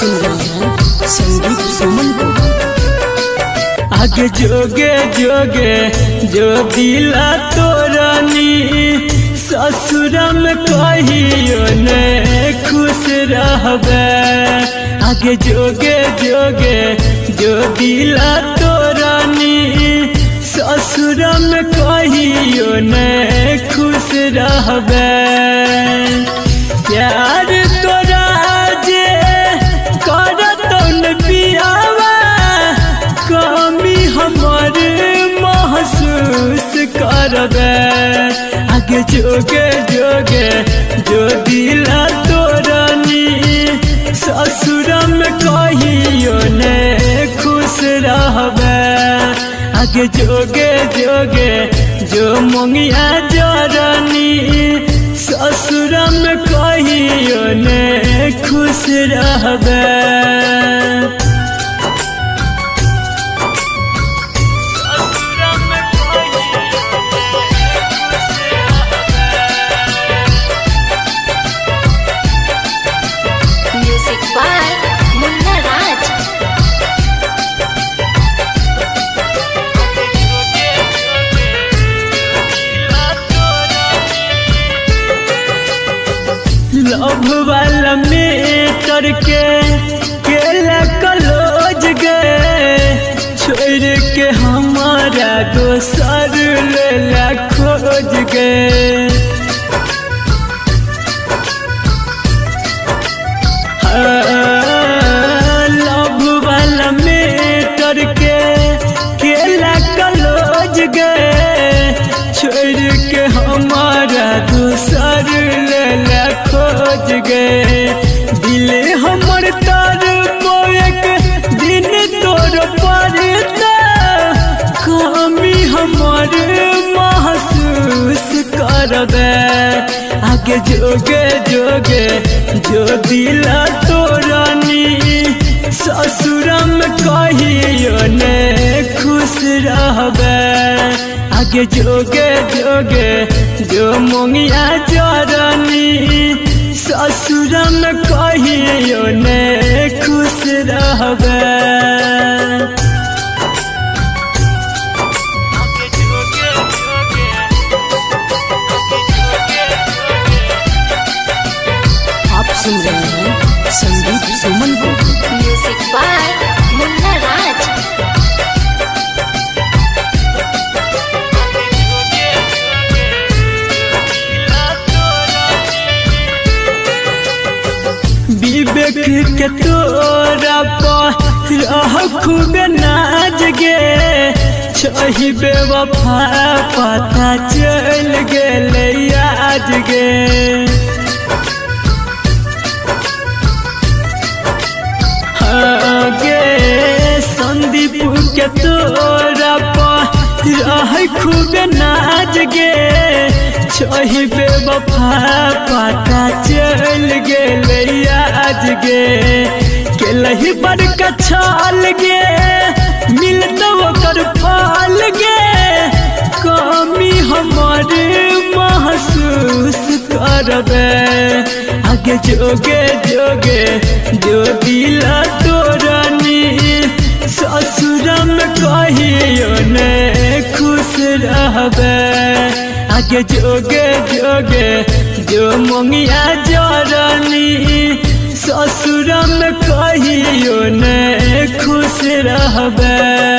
सुन रहे हैं संदीप सुमन को। आगे जोगे जोगे जो दिला तोरानी ससुर में कहियो ने खुश रहबे। आगे जोगे जोगे जो दिला तोरानी ससुर में कहियो ने खुश रहबे। प्यार तोरा जे करतो न पियावा कमी हमर महसूस करबे। आगे जोगे जोगे जो दिला तोरानी ससुर में कहियो ने खुश रहबे। आगे जोगे जोगे जो मंगिया जरानी ससुर में कहियो ने खुश रहबे। Music by Munna Raj. Love वाला मीटर के केला कलोज गए छोड़ के हमारा दोसर लेला खोज गए। लव वाला मीटर के केला कलोज गए छोड़ के हमारा दोसर लेला खोज गए। दिल हमर तार एक दिन तोर पड़ता कमी हमर महसूस करबे। आगे जोगे जोगे जो दिला तोरानी ससुर में कहियो ने खुश रहबे। आगे जोगे जोगे जो मंगिया जरानी ससुर में कहियो ने खुश रहबे। आप सुन रहे हैं संदीप सुमन को। म्यूजिक बाय मुन्ना राज। विवेक के तोरा पर खूब नाज गे छही बेवफा पता चल गेले आज गे। गे संदीप के तोरा पर खूब नाज गे छही बेवफा पता चल गेले आज गे। केलही बड़का छाल गे मिलतो ओकर फाल गे कमी हमर महसूस करबे। आगे जोगे जोगे जो दिला तोरानी ससुर में कहियो ने खुश रहबे। आगे जोगे जोगे जो मंगिया जरानी ससुर में कहियो ने खुश रहबे।